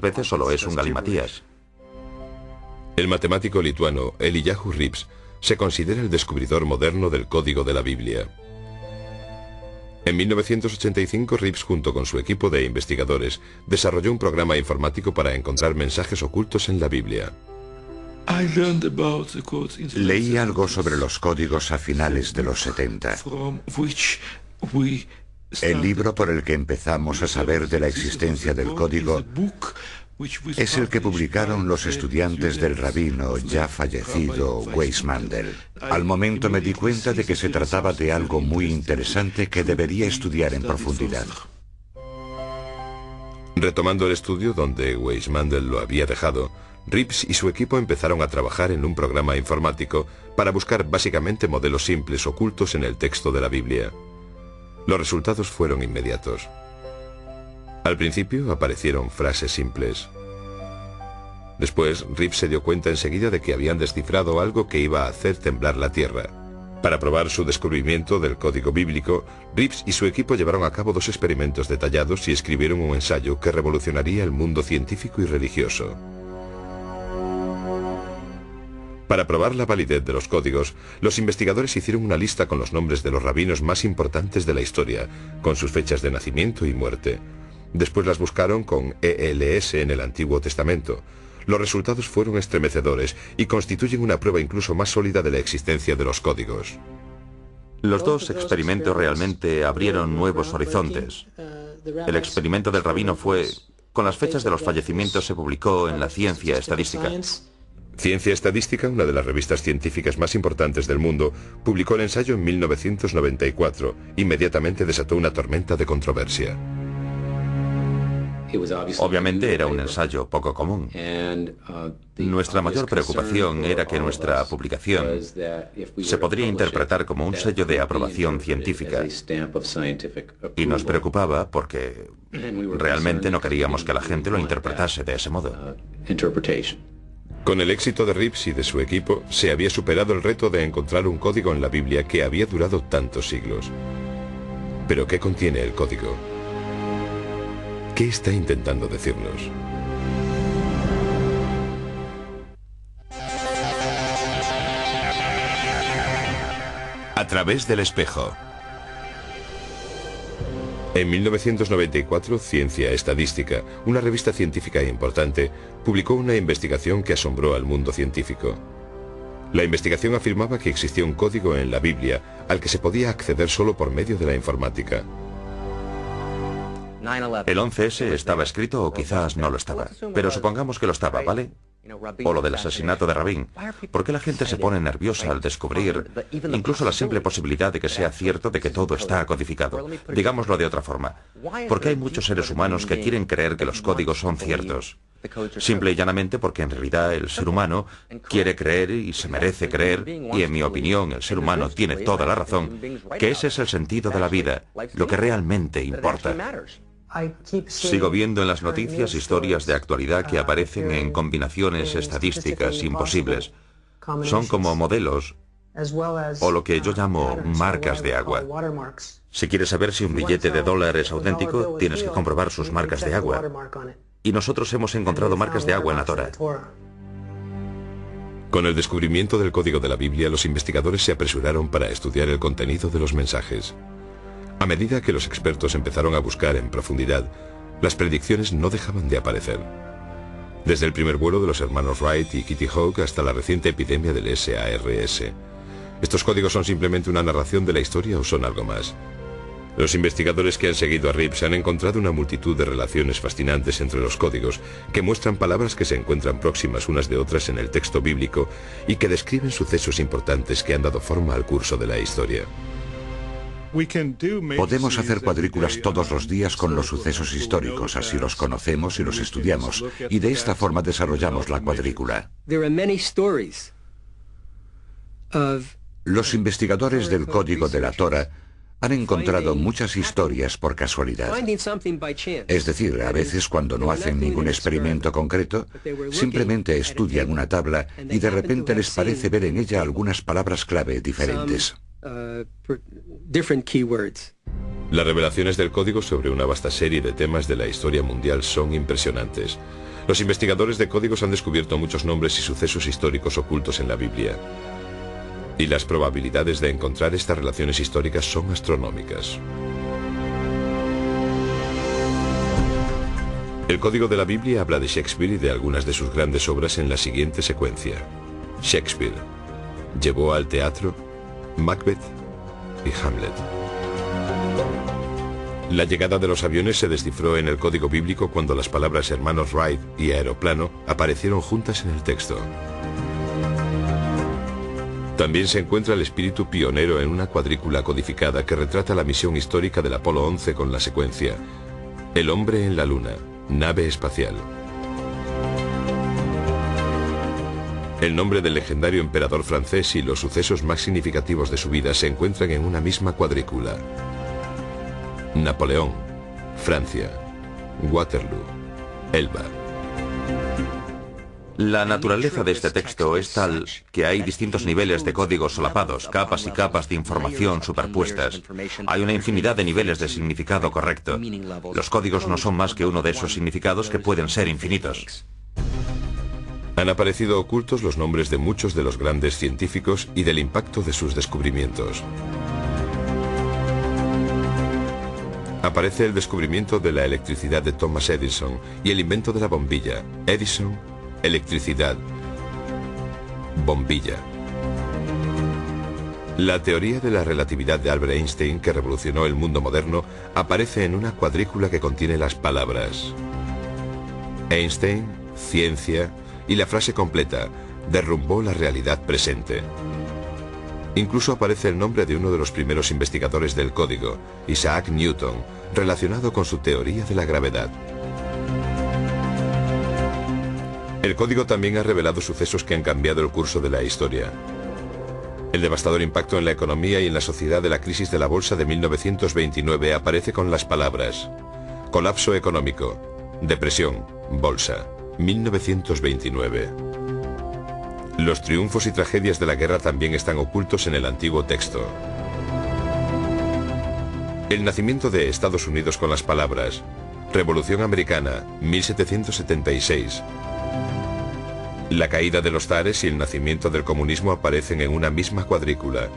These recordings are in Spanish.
veces solo es un galimatías. El matemático lituano Eliyahu Rips se considera el descubridor moderno del código de la Biblia. En 1985, Rips, junto con su equipo de investigadores, desarrolló un programa informático para encontrar mensajes ocultos en la Biblia. Leí algo sobre los códigos a finales de los 70. El libro por el que empezamos a saber de la existencia del código es el que publicaron los estudiantes del rabino ya fallecido Weizmandel. Al momento me di cuenta de que se trataba de algo muy interesante que debería estudiar en profundidad. Retomando el estudio donde Weizmandel lo había dejado, Rips y su equipo empezaron a trabajar en un programa informático para buscar básicamente modelos simples ocultos en el texto de la Biblia. Los resultados fueron inmediatos. Al principio aparecieron frases simples. Después, Rips se dio cuenta enseguida de que habían descifrado algo que iba a hacer temblar la tierra. Para probar su descubrimiento del código bíblico, Rips y su equipo llevaron a cabo 2 experimentos detallados y escribieron un ensayo que revolucionaría el mundo científico y religioso. Para probar la validez de los códigos, los investigadores hicieron una lista con los nombres de los rabinos más importantes de la historia, con sus fechas de nacimiento y muerte. Después las buscaron con ELS en el Antiguo Testamento. Los resultados fueron estremecedores y constituyen una prueba incluso más sólida de la existencia de los códigos. Los 2 experimentos realmente abrieron nuevos horizontes. El experimento del rabino fue... Con las fechas de los fallecimientos se publicó en la Ciencia Estadística. Ciencia Estadística, una de las revistas científicas más importantes del mundo, publicó el ensayo en 1994. Inmediatamente desató una tormenta de controversia. Obviamente era un ensayo poco común. Nuestra mayor preocupación era que nuestra publicación se podría interpretar como un sello de aprobación científica. Y nos preocupaba porque realmente no queríamos que la gente lo interpretase de ese modo. Con el éxito de Rips y de su equipo, se había superado el reto de encontrar un código en la Biblia que había durado tantos siglos. ¿Pero qué contiene el código? ¿Qué está intentando decirnos? A través del espejo. En 1994, Ciencia Estadística, una revista científica importante, publicó una investigación que asombró al mundo científico. La investigación afirmaba que existía un código en la Biblia al que se podía acceder solo por medio de la informática. El 11S estaba escrito o quizás no lo estaba. Pero supongamos que lo estaba, ¿vale? O lo del asesinato de Rabin. ¿Por qué la gente se pone nerviosa al descubrir incluso la simple posibilidad de que sea cierto de que todo está codificado? Digámoslo de otra forma. ¿Por qué hay muchos seres humanos que quieren creer que los códigos son ciertos? Simple y llanamente porque en realidad el ser humano quiere creer y se merece creer, y en mi opinión el ser humano tiene toda la razón, que ese es el sentido de la vida, lo que realmente importa. Sigo viendo en las noticias historias de actualidad que aparecen en combinaciones estadísticas imposibles. Son como modelos, o lo que yo llamo marcas de agua. Si quieres saber si un billete de $1 es auténtico, tienes que comprobar sus marcas de agua. Y nosotros hemos encontrado marcas de agua en la Torá. Con el descubrimiento del código de la Biblia, los investigadores se apresuraron para estudiar el contenido de los mensajes. A medida que los expertos empezaron a buscar en profundidad, las predicciones no dejaban de aparecer. Desde el primer vuelo de los hermanos Wright y Kitty Hawk hasta la reciente epidemia del SARS. ¿Estos códigos son simplemente una narración de la historia o son algo más? Los investigadores que han seguido a Rips han encontrado una multitud de relaciones fascinantes entre los códigos que muestran palabras que se encuentran próximas unas de otras en el texto bíblico y que describen sucesos importantes que han dado forma al curso de la historia. Podemos hacer cuadrículas todos los días con los sucesos históricos, así los conocemos y los estudiamos, y de esta forma desarrollamos la cuadrícula. Los investigadores del código de la Torá han encontrado muchas historias por casualidad. Es decir, a veces cuando no hacen ningún experimento concreto, simplemente estudian una tabla y de repente les parece ver en ella algunas palabras clave diferentes. Las revelaciones del código sobre una vasta serie de temas de la historia mundial son impresionantes. Los investigadores de códigos han descubierto muchos nombres y sucesos históricos ocultos en la Biblia. Y las probabilidades de encontrar estas relaciones históricas son astronómicas. El código de la Biblia habla de Shakespeare y de algunas de sus grandes obras en la siguiente secuencia. Shakespeare llevó al teatro Macbeth y Hamlet. La llegada de los aviones se descifró en el código bíblico cuando las palabras hermanos Wright y aeroplano aparecieron juntas en el texto. También se encuentra el espíritu pionero en una cuadrícula codificada que retrata la misión histórica del Apolo 11 con la secuencia: el hombre en la luna, nave espacial. El nombre del legendario emperador francés y los sucesos más significativos de su vida se encuentran en una misma cuadrícula: Napoleón, Francia, Waterloo, Elba. La naturaleza de este texto es tal que hay distintos niveles de códigos solapados, capas y capas de información superpuestas. Hay una infinidad de niveles de significado correcto. Los códigos no son más que uno de esos significados que pueden ser infinitos. Han aparecido ocultos los nombres de muchos de los grandes científicos y del impacto de sus descubrimientos. Aparece el descubrimiento de la electricidad de Thomas Edison y el invento de la bombilla. Edison, electricidad, bombilla. La teoría de la relatividad de Albert Einstein, que revolucionó el mundo moderno, aparece en una cuadrícula que contiene las palabras Einstein, ciencia y la frase completa: derrumbó la realidad presente. Incluso aparece el nombre de uno de los primeros investigadores del código, Isaac Newton, relacionado con su teoría de la gravedad. El código también ha revelado sucesos que han cambiado el curso de la historia. El devastador impacto en la economía y en la sociedad de la crisis de la bolsa de 1929 aparece con las palabras: colapso económico, depresión, bolsa, 1929. Los triunfos y tragedias de la guerra también están ocultos en el antiguo texto. El nacimiento de Estados Unidos con las palabras Revolución Americana, 1776. La caída de los zares y el nacimiento del comunismo aparecen en una misma cuadrícula.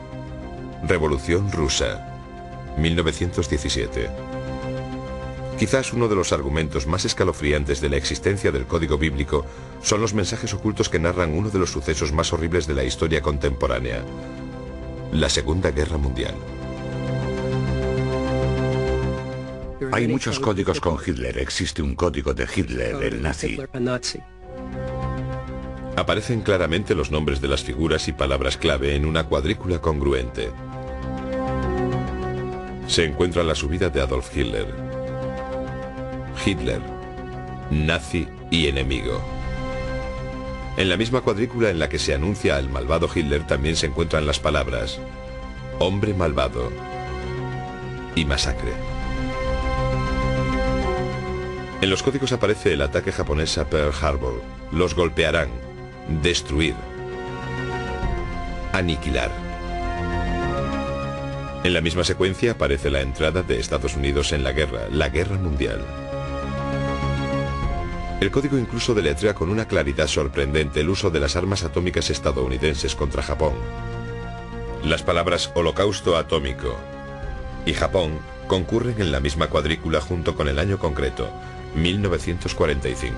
Revolución Rusa, 1917. Quizás uno de los argumentos más escalofriantes de la existencia del código bíblico son los mensajes ocultos que narran uno de los sucesos más horribles de la historia contemporánea: la Segunda Guerra Mundial. Hay muchos códigos con Hitler. Existe un código de Hitler, el nazi. Aparecen claramente los nombres de las figuras y palabras clave en una cuadrícula congruente. Se encuentra la subida de Adolf Hitler. Hitler, nazi y enemigo. En la misma cuadrícula en la que se anuncia al malvado Hitler también se encuentran las palabras hombre malvado y masacre. En los códigos aparece el ataque japonés a Pearl Harbor. Los golpearán, destruir, aniquilar. En la misma secuencia aparece la entrada de Estados Unidos en la Guerra Mundial. El código incluso deletrea con una claridad sorprendente el uso de las armas atómicas estadounidenses contra Japón. Las palabras holocausto atómico y Japón concurren en la misma cuadrícula junto con el año concreto, 1945.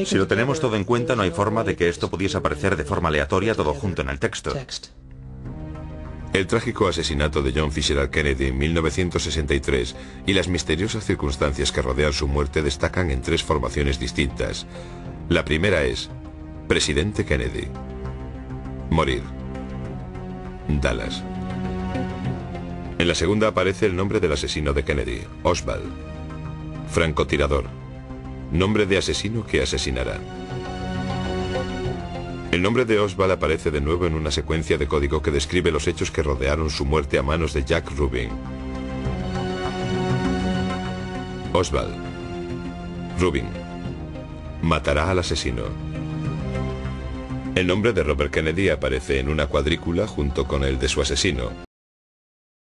Si lo tenemos todo en cuenta, no hay forma de que esto pudiese aparecer de forma aleatoria todo junto en el texto. El trágico asesinato de John Fitzgerald Kennedy en 1963 y las misteriosas circunstancias que rodean su muerte destacan en tres formaciones distintas. La primera es Presidente Kennedy. Morir. Dallas. En la segunda aparece el nombre del asesino de Kennedy, Oswald. Francotirador. Nombre de asesino que asesinará. El nombre de Oswald aparece de nuevo en una secuencia de código que describe los hechos que rodearon su muerte a manos de Jack Rubin. Oswald. Rubin. Matará al asesino. El nombre de Robert Kennedy aparece en una cuadrícula junto con el de su asesino,